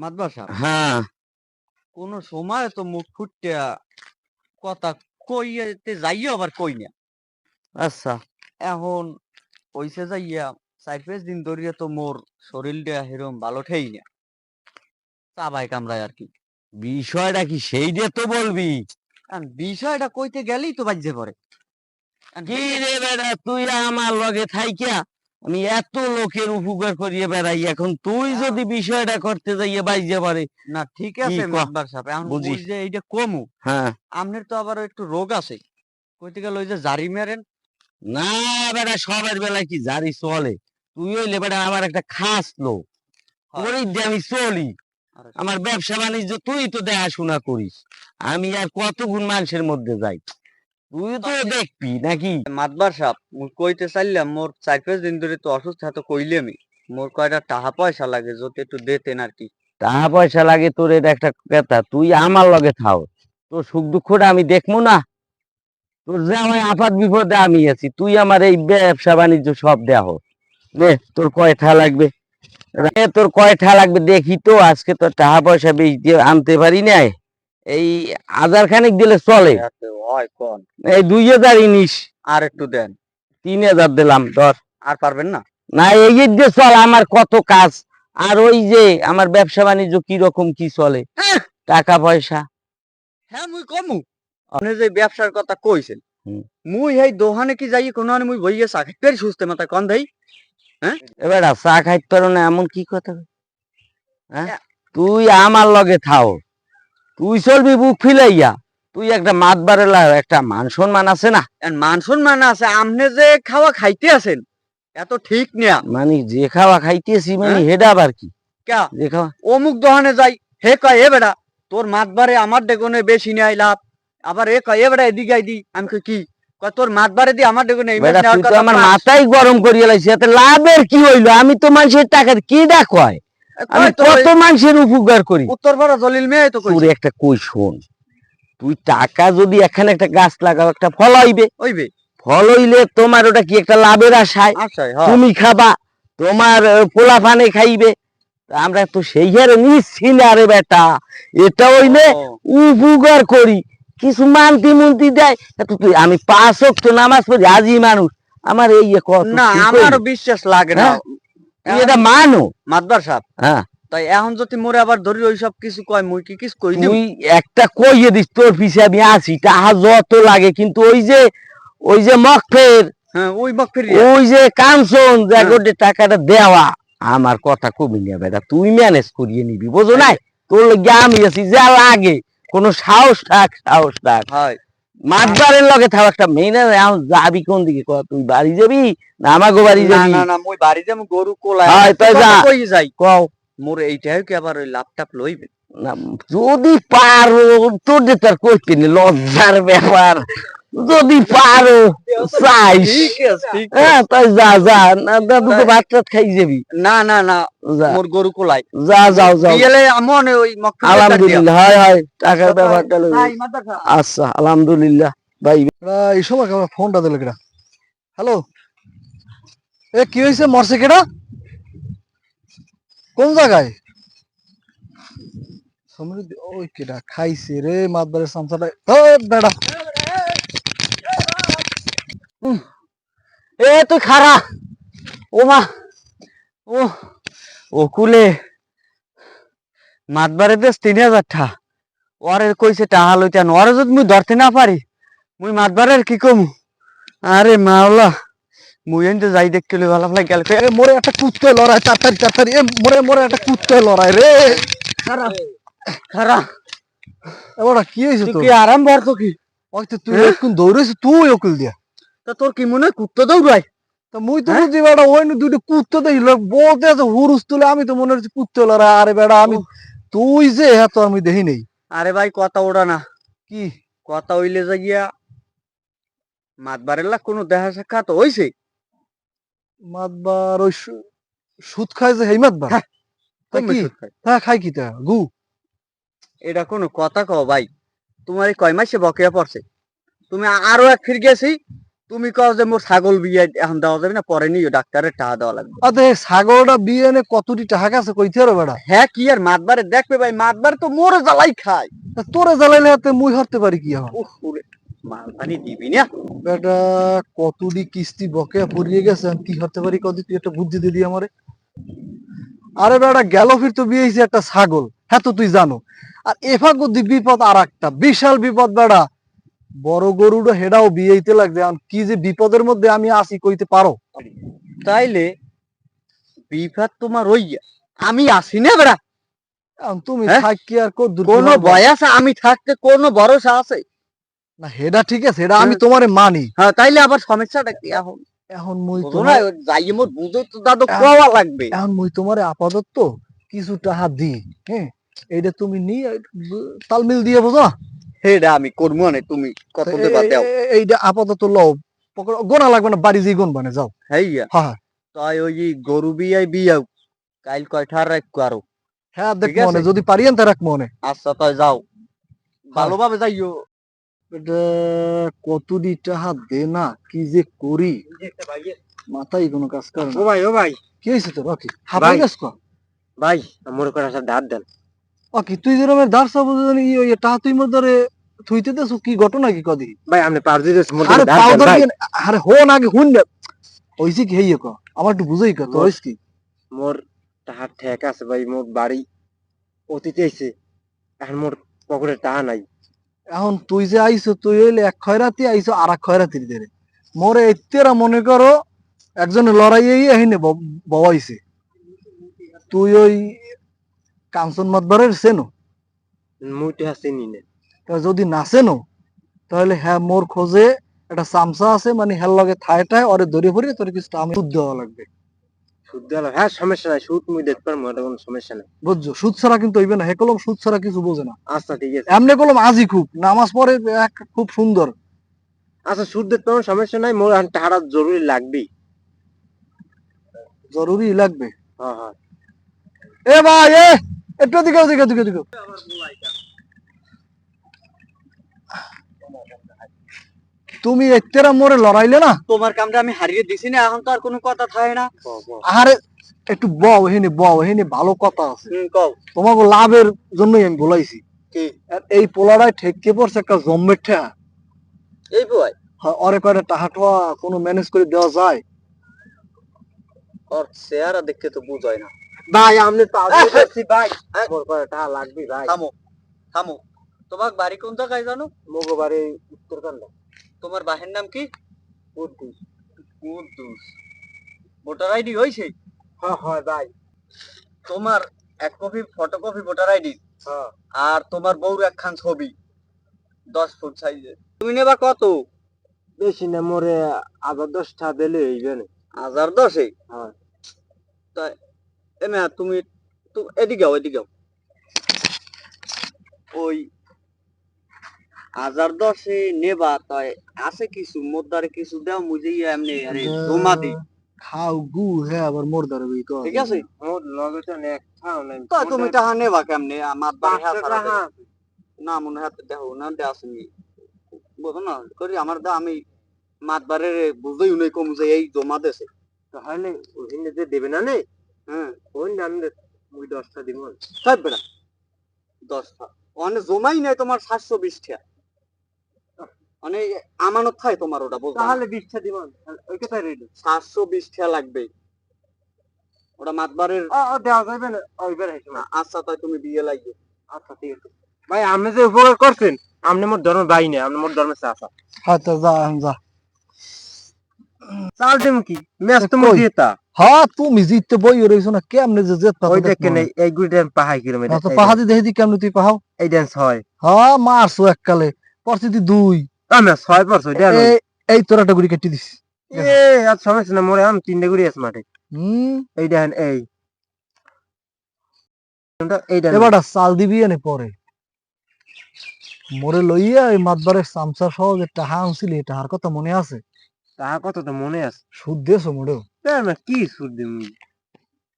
মাতবার সাহেব, হ্যাঁ কোন সময় তো মুখ ফুটে কথা কইতে যাইয়া আবার কই না। আচ্ছা এখন কইছে যাইয়া ৪-৫ দিন ধরিয়া তো মোর শরীরটা হেরম ভালো ঠেই না। চাবায় কামড়ায় আর কি। বিষয়টা কি সেইটা তো বলবি। এখন বিষয়টা কইতে গেলেই তো বাজ্যে পড়ে। এখন কি হেইডা রে বেটা, তুই আমার লগে থাইকা আমি এত লোকের উপকার করিয়ে বেড়াই, এখন তুই যদি বিষয়টা করতে যাইয়ে বাইজে পারে না ঠিক কি আছে ক মাতবার সাহেব। এখন ওই বুঝিস। যে এইটা কমু, হ্যাঁ আমনের তো আবার একটু রোগ আছে। কইতে গেলে ওই যে জারি মেরেন। না বেটা, সবার বেলায় কি জারি চলে? তুই হইলে বেটা আমার একটা খাস লোক, হয়। তোরই দিয়ে আমি চলি। আরে আমার ব্যবসা বাণিজ্য তুই তো দেখাশোনা করিস, আমি আর কত গুণ মানুষের মধ্যে যাই, তুই তো দেখবি নাকি। মাতবার সাহেব, মুই কইতে চাইলাম মোর ৪-৫ দিন ধরে তো অসুস্থ তো কইলামই। মোর কয়টা টাকা পয়সা লাগে যদি একটু দিতেন আর কি। টাকা পয়সা লাগে তোর, এটা একটা কথা। তুই আমার লগে থাও, তোর সুখ দুঃখটা আমি দেখবো না? তোর যে আমার আপাত বিপদে আমি আছি, তুই আমার এই ব্যবসা বাণিজ্য সব দেহ। নে তোর কয়টা লাগবে, তোর কয়টা লাগবে দেখি তো। আজকে তো টাকা পয়সা বেশি দিয়ে আনতে পারি নাই, এই ১,০০০ দিলে চলে। এত হয় কোন? এই ২,০০০ নিস। আর একটু দেন। ৩,০০০ দিলাম ধর। আর পারবেন না? না এই যে চল, আমার কত কাজ। আর ওই যে আমার ব্যবসা বাণিজ্য কিরকম কি চলে, টাকা পয়সা। হ্যাঁ মুই কমু। আপনি যে ব্যবসার কথা কইছেন, হুম। মুই এই দোকানে কি যাই কোনো মুই বইয়ে চাকরি পেরি সুস্থ মাথা কন দেই। হ্যাঁ এবার চা খাইতে পারো না এমন কি কথা? হ্যাঁ, এ- তুই আমার লগে থাও, তুই চলবি বুক ফিলাইয়া। তুই একটা মাতবারে একটা মান সম্মান আছে না? এন মান সম্মান আছে, আপনি যে খাওয়া খাইতে আছেন এত ঠিক না। মানে যে খাওয়া খাইতেছি মানে হ্যাঁ হেডা আবার কি? ক্যা যে খাওয়া অমুক দোকানে যাই, হে কয় এ বেটা তোর মাতবারে আমার ডেগনে বেশি নেয় লাভ। আবার এ কয় এ বেটা এদিকে আইদি, আমি কই কি? কয় তোর মাতবারে দি আমার ডেগনে এই মাছ বেটা, নেওয়ার তুই তো কথা আমার ৫। মাথায় গরম করিয়ে লাইছি, এতে লাভের কি হইলো? আমি তো মানুষের টাকার কি ডাক হয়, আমি কয় তো কত মানুষের উপকার করি। উত্তরপাড়া জলিল মেয়ে তো তোর কইছে। একটা কই শোন, তুই টাকা যদি এখানে একটা গাছ লাগাও, একটা ফল হইবে। ওইবে ফল হইলে তোমার ওটা কি একটা লাভের আশায় আচ্ছাই হ্যাঁ। তুমি খাবা, তোমার পোলা পানে খাইবে। তা আমরা তো সেই হারে নিচ্ছি না রে বেটা, এটা হইলে ও, উপকার করি, কিছু মানতি মুন্তি দেয়। তা তো তুই, আমি ৫ ওয়াক্ত নামাজ পড়ি, আজি মানুষ আমার এই কত না ঠিক আমারও হইলো? বিশ্বাস লাগে না। হ্যাঁ, তুই এটা মানো? মাতবার সাহেব, হ্যাঁ, তাই এখন যদি মোরে আবার ধরি ওই সব কিছু কয় মুই কি কিছু কই দিম? তুই একটা কইয়ে দিস, তোর পিছে আমি আছি, টাহা যত লাগে। কিন্তু ওই যে মকফের, হ্যাঁ ওই বক ফিরিয়া। ওই যে কাঞ্চন হ্যাঁ জাগরে টাকাটা দেওয়া, আমার কথা কবি নিয়ে বেটা, তুই ম্যানেজ করিয়ে নিবি, বুঝো নাই? তোর লগে আমি আছি, যা লাগে কোনো সাহস থাক, সাহস থাক। হয়। মাতবারের লগে থাও একটা মেয়ে না। এখন যাবি কোন দিকে ক? তুই বাড়ি যাবি না আমাগো বাড়ি না যাবি? না না মুই বাড়ি যাম গরু কোলায় হয় তাই যা, কই যাই। কও। মোর এইটাই কি আবার ওই ল্যাপটপ লইবে? না, যদি পারো, তোর যে তার কইতে নি, লজ্জার ব্যাপার। যদি পারো চাইস, ঠিক আছে ঠিক হ্যাঁ আছে। তাই যা যা, না দুটো ভাত টাত খাই যাবি। না না না যা মোর গরু কোলাই। যা, যাও যাও। বিয়েলে আমন ওই মকফিলের ডাক দিয়া। আলহামদুলিল্লাহ, হয় হয়, টাকার আচ্ছা তাই ব্যাপারটা লইবি। তাই মাতবার সাহেব। আচ্ছা আলহামদুলিল্লাহ ভাই। এই সময় আমার ফোনটা দিল কেডা? হ্যালো, এ কি হয়েছে? মরছে কেডা? কোন জায়গায়? সমৃদ্ধি ওই কেডা খাইছে রে মাতবারের সামসাটা। ও বেড়া, এ তুই খারা, ও মা, ও ও কুলে মাতবারে দেশ ৩,০০০ টা। ওরে কইছে টাহা লইতে, ওরে যদি মুই ধরতে না পারি মুই মাতবারের কি কমু? আরে মাওলা, মুই এনতে যাই দেখতে লই ভালো লাগে গেল। এ মোরে একটা কুত্তে লড়াই, তাড়াতাড়ি তাড়াতাড়ি। এ মোরে মোরে একটা কুত্তে লড়াই রে। খারা খারা, এবারে কি হয়েছে তুই তোর? কি আরাম করতো কি? ওই তো তুই এখন দৌড়েছিস, তুই ওকুল দিয়া। তা তোর কি মনে হয় কুত্তা দৌড়ায়? তা মুই তো হ্যাঁ? বুঝি বেড়া, ওই দুটো কুত্তে দেখি বলতে আছে হুরুস তুলে, আমি তো মনে হচ্ছে কুত্তে লড়াই। আরে বেড়া আমি, তুই যে হ্যাঁ তো আমি দেখি নেই। আরে ভাই কথা ওড়া না, কি কথা হইলে যাইয়া মাতবারের লাগ কোনো দেখা সাক্ষাৎ হইছে? মাতবার ওই সুদ খায় যে হেই মাতবার? হ্যাঁ, তা কমবে কি? সুদ খায়। হ্যাঁ খাই কি তা গু? এটা কোনো কথা কও ভাই? তোমার এই কয় মাসে বকেয়া পড়ছে? তুমি আরো এক ফির গেছি তুমি কও যে মোর ছাগল বিয়ে এখন দেওয়া যাবে না, পরে নিও ডাক্তারের টাকা দেওয়া লাগবে। আতে ছাগলটা বিয়ে এনে কতটি টাকা আছে কইতে রে বেড়া? হ্যাঁ কি আর মাতবারে দেখবে ভাই, মাতবার তো মোর জ্বালাই খায়। তা তোরে জ্বালাইলে হাতে মুই হরতে পারি কি এখন? উফ ওরে, মাল পানি দিবি না। বেটা কতটি কিস্তি বকেয়া পড়িয়ে গেছে, আমি কি হতে পারি কদি, তুই একটা বুদ্ধি দিদি আমারে। আরে বেটা গেল ফির তো বিয়ে হয়েছে একটা ছাগল, হ্যাঁ তো তুই জানো। আর এফা গদি বিপদ আর একটা বিশাল বিপদ বেটা, বড় গরুটা হেডাও বিয়ে হইতে লাগছে। এখন কি যে বিপদের মধ্যে আমি আসি কইতে পারো? তাইলে বিপদ তোমার হইয়া আমি আসি না বেড়া। এখন তুমি হ্যাঁ? থাক কি আর কদ্দুর কি কোনো হবো? বয়স আমি থাকতে কোনো ভরসা আছে? না হেডা ঠিক আছে, হেডা আমি তোমারে মানি। হ্যাঁ তাইলে আবার সমস্যাটা কি এখন? এখন মুই বুঝো না, তোমার যাই মোর বুঝো তো দাদু কোয়া লাগবে। এখন মুই তোমারে আপাতত কিছু টাকা দি, হ্যাঁ এইটা তুমি নিয়ে তালমিল দিয়ে বুঝো। হেডা আমি করবো না, তুমি কত দেবা দাও। এইটা আপাতত লও, গোনা লাগবে না, বাড়ি যেই গুণ বানে যাও। হইয়া হ্যাঁ তাই ওই যে গরু বিয়াই বিয়াও কাইল কয়টার রাখবো আরো। হ্যাঁ ঠিক দেখ মনে আছে। যদি পারিয়েন তা রাখ মনে। আচ্ছা তাই যাও, ভালোভাবে যাইও। এটা কতটি টাকা দে না, কি যে করি মাথায় কোনো কাজ করে না। ও ভাই, ও ভাই, কি হয়েছে তোর? ওকে হাবাই ভাই। গেছ ক? ভাই আমার করে একটা ধার দেন। ওকে তুই যেরকমের দাঁড় বুঝলি ওই টাকা তুই মোর ধরে থুইতে দেছো, কি ঘটনা কি কদি? ভাই আপনি পার দিতে মোর আরে ধার পাও দেন ধর ভাই। আরে হো না আগে হুন না, ওইসি কি হেইয়ে ক আমার একটু বুঝাই ক তোর কি? মোর টাকা ঠেক আছে ভাই, মোর বাড়ি অতীতে আইছে, এখন মোর পকেটে টাকা নাই। এখন তুই যে আইছো, তুই হইলে এক খয়রাতি আইছো আর এক খয়রাতির দেরে মোরে এত্তেরা মনে করো একজনে লড়াইয়ে এহিনে বওয়াইছে। তুই ওই কাঞ্চন মাতবারের সেনো? মুই টাকা চিনি না। তা যদি না সেনো তাহলে হ্যাঁ মোর খোঁজে একটা চামচা আছে, মানে হ্যার লগে থায় টায় ওরে ধরে ফরিয়ে তোর কিছু আমি সুদ দেওয়া লাগবে। সুদ দেওয়া? হ্যাঁ সমস্যা নাই, সুদ মুই দেখতে পারবো, এটা কোনো সমস্যা নাই। বুঝছো? সুদ ছাড়া কিন্তু হইবে না, হে কলম সুদ ছাড়া কিছু বোঝে না। আচ্ছা ঠিক আছে। এমনি কলম আজই খুব নামাজ পড়ে খুব সুন্দর। আচ্ছা সুদ দেখতে পারবো, সমস্যা নাই, মোর এখন টাকাটা জরুরি লাগবেই। জরুরি লাগবে। হ্যাঁ হ্যাঁ। এ ভাই এ একটু দিকে দিকে দিকে দিকে, তুমি এত্তেরা মোরে লড়াইলে না। তোমার কামটা আমি হারিয়ে দিছি না, এখন তো আর কোনো কথা থাকে না। আরে একটু বও এখানে ভালো কথা আছে। কও তোমাকে লাভের জন্যই আমি বলাইছি। কি? আর এই পোলাটায় ঠেকে পড়ছে একটা জম্মের ঠেয়া। এই বই ওরে কয়টা টাকা টোয়া কোনো ম্যানেজ করে দেওয়া যায়? ওর চেহারা দেখতে তো বুঝায় না। ভাই আপনি পার দিতেছি ভাই, মোর করে টাকা লাগবে ভাই। থামো থামো, তোমার বাড়ি কোন জায়গায় জানো? মোগো বাড়ি উত্তরকান্ডা। তোমার বাহের নাম কি? কুদ্দুস। কুদ্দুস। ভোটার আইডি হইছে? হ্যাঁ হয় ভাই। তোমার এক কপি ফটোকপি ভোটার আইডি হ্যাঁ। আর তোমার বউর একখান ছবি 10 ফুট সাইজের। তুমি নেবা কত? বেশি না, মোরে আবার 10টা দিলে হইবে না। 1010-এ? হ্যাঁ। তাই এমা তুমি এদিকে যাও, এদিকে যাও। ওই 1010-এ নেবা তাই আছে কিছু মোদ্দারে কিছু দাও, মুজে এমনি আরে জমা দি। খাও গু হ্যাঁ আবার মোর ধরে বই তো। ঠিক আছে? মোর লগে তো নেক খাও নাই। তা তুমি টাকা নেবা কেমনে? আমার বাড়ি 500 টাকা। না মনে হাতে দেখো না দে আসেনি, বুঝো না করি আমার দা আমি মাতবারের বুঝই উনি কম যে এই জমা দেছে। তাহলে ওইখানে যে দেবে না নে, হ্যাঁ ওই নাম ওই 10টা দিব। তাই বেড়া 10টা অনেক জমাই নাই তোমার 720 টাকা, মানে আমানত খায় তোমার ওটা বলতো। তাহলে 20টা দিব, ওই কোথায় রইল? 720 টাকা লাগবে ওটা মাতবারের। দেওয়া যাবে না ওইবার হেসে। আচ্ছা তাই তুমি বিয়ে লাগবে। আচ্ছা ঠিক আছে ভাই, আপনি যে উপকার করছেন, আপনি মোর ধর্মের ভাই না, আপনি মোর ধর্মের চাচা। হ্যাঁ তো যা যা। চাল দেম কি ম্যাচ তো মোর দিতা। হ্যাঁ তুমি জিততে বই রইছো না, কেমনে যে জেত ওই দেখেন এই গুইডেন পাহাই কিলোমিটার। তো পাহাড়ি দেখি দি কেমনে তুই পাহাও। এই ডান্স হয়। হ্যাঁ মারছো এককালে পরিস্থিতি 2। আমি 6% এটা এই তোর একটা গুড়ি কেটে দিস। এ আর সমস্যা না, মোরে আমি 3টা গুড়ি আছে মাঠে। এই দেখেন এই এবারটা চাল দিবি এনে পরে মোরে লইয়া এই মাতবারের চামচা সহ যে টাহা আনছিলি টাহার কথা মনে আছে? তাহা কত তো মনে আছে। সুদ দিয়েছো মোড়েও? কি সুদ দিম?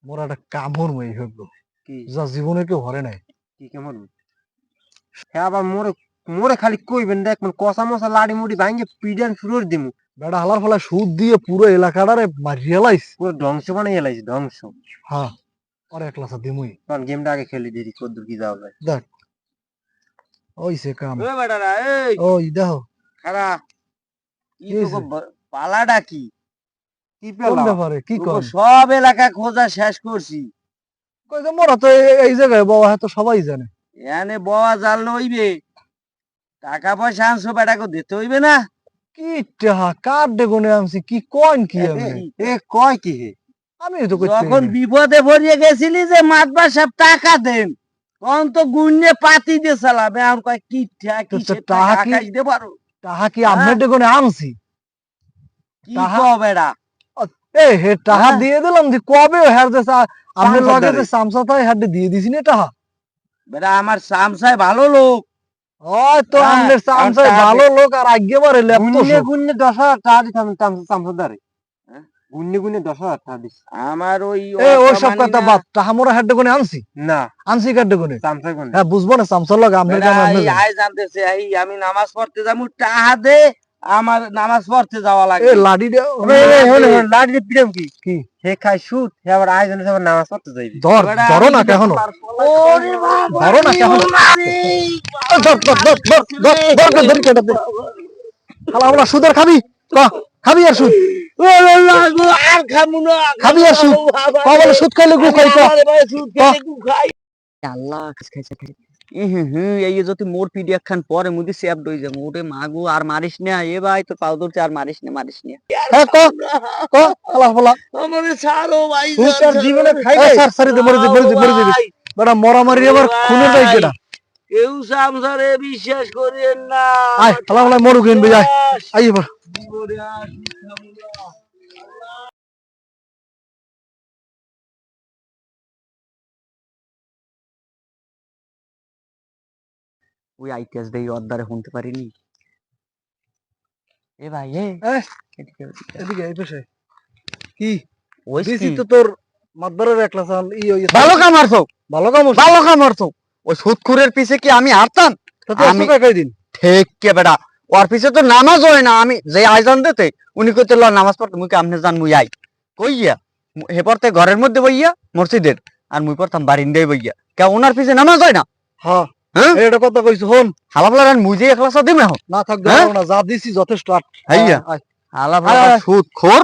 মোর একটা কামড় মই হইব কি যা জীবনে কেউ হরে নাই। কি কেমন? হ্যাঁ আবার মোরে মোরে খালি কইবেন দেখ, মানে কষা মশা লাড়ি মুড়ি ভাঙ্গে পিডান শুরু দিমু, বেড়া হালার ফলে সুদ দিয়ে পুরো এলাকাটারে মারিয়ে লাইছে। পুরো ধ্বংস বানাই এলাইছে, ধ্বংস। হ্যাঁ আর এক লাসা দিমুই কারণ গেমটা আগে খেলি দিদি কদ্দুর কি যাওয়া যায়। দেখ ওই সে কাম। ওই বেটারা এই ওই দেখো খারা কি কি তোকে পালাটা কি কি কোন পেলাম? ব্যাপারে কি তোকে কর সব এলাকা খোঁজা শেষ করছি। কই যে মোরা তো এই জায়গায় বাবা হয়তো সবাই জানে। এনে বওয়া জাল লইবে, টাকা পয়সা আনছো বেটাকে দিতে হইবে না। কি টাহা কার ডেগুনে আনছি কি কইন কি আমি এ কয় কি হে? আমি তো কইতে যখন বিপদে পড়িয়ে গেছিলি যে মাতবার সব টাকা দেন, তখন তো গুণে পাতি দিয়ে চালাম। এখন কয় কি তো কি টাকা কি- আকাশ দিতে পারো টাহা কি আমনে ডেগুনে আনছি কি টাকা- কও বেড়া। এ হে টাহা হ্যাঁ। দিয়ে দিলাম যে কবে হের যে আমনে সামসার লগে যে দ্বারে। সামসা তাই হেড দিয়ে দিছি না টাহা বেড়া আমার সামসায় ভালো লোক। ওই তো হ্যাঁ, আমনে সামসা আর টাহা ভালো লোক আর আগে বারে লেপতো গুন্নে গুন্নে 10,000 টাকা দিতাম তামসাদারে। হ্যাঁ? গুন্নে গুন্নে 10,000 টাকা দিস। আমার ওই ওই সব অসমানি কথা না। বাদ টাহা মোরা হেড ডেগুনে আনছি না আনছি কার ডেগুনে তামসা গুন্নে। হ্যাঁ বুঝবো না সামসার লগে আমনে বেড়া, কাম আমনে এই জানেন। আয় জানতেছে এই আমি নামাজ পড়তে যাবো, টাহা দে, আমার নামাজ পড়তে যাওয়া এ লাগে। লাডি দে লাড়ি পিটাম কি? কি হে খায় সুদ, হে আবার আয়োজনে আবার নামাজ পড়তে যাইবি। ধর বেড়া, ধরো আমি না যদি কেন আমার ওরে বাবা, ধরো না কেন ওরে ধর ধর ধর ধর ধর ধর ধর ধর কেটে দে খালা আমরা সুদের খাবি ক খাবি আর সুদ ওরে লাগো, আর খামু না। খাবি আর সুদ বাবা, ক বলে সুদ খাইলে গু খাই ক আরে ভাই, সুদ খেতে গু খাই। আল্লাহ খাইছে এই যদি মোর পিডিয়া খান পরে মুদি সেভ দই যাবো ওরে মাগু আর মারিস না এ ভাই তোর পাউ ধরছে আর মারিস না হ্যাঁ ক ক খালা ফলা আমারে ছাড়ো ভাই, সুদ আর জীবনে খাই স্যার স্যার দে মরে যাবি ভাই, বড় মরা মারি আবার খুনের দাই কেডা কেউ সামসারে বিশ্বাস করিয়েন না। আয় খালা ফলা মরু গেন ভাই আই এবার জীবনে আর সুদ খাবো না। ওই আইতেস দেই অদ্দারে শুনতে পারিনি এ ভাই এ, এদিকে এদিকে। এদিকে এই পাশে কি ওই দিছি কি? তো তোর মাদবারের একলা সাল ভালো কাম মারছো ভালো কাম হচ্ছে। ভালো কাম মারছো ওই সুদখুরের পিছে কি আমি হারতাম তো তুই আমি- টাকা দিন ঠিক কে বেটা ওর পিছে তো নামাজ হয় না আমি যে আইজান দিতে উনি কইতে ল নামাজ পড়তে মুই আমনে জান মুই আই কইয়া হে পড়তে ঘরের মধ্যে বইয়া মসজিদের আর মুই পড়তাম বারিন্দায় বইয়া কে ওনার পিছে নামাজ হয় না হ্যাঁ হ্যাঁ এটা কথা কইছো হন হালাফলার মুই যে একলা সাথে দিম এখন না থাক হ্যাঁ? না যা দিছি যথেষ্ট হাইয়া। আয়, হালাফলার আয়। সুদ খোর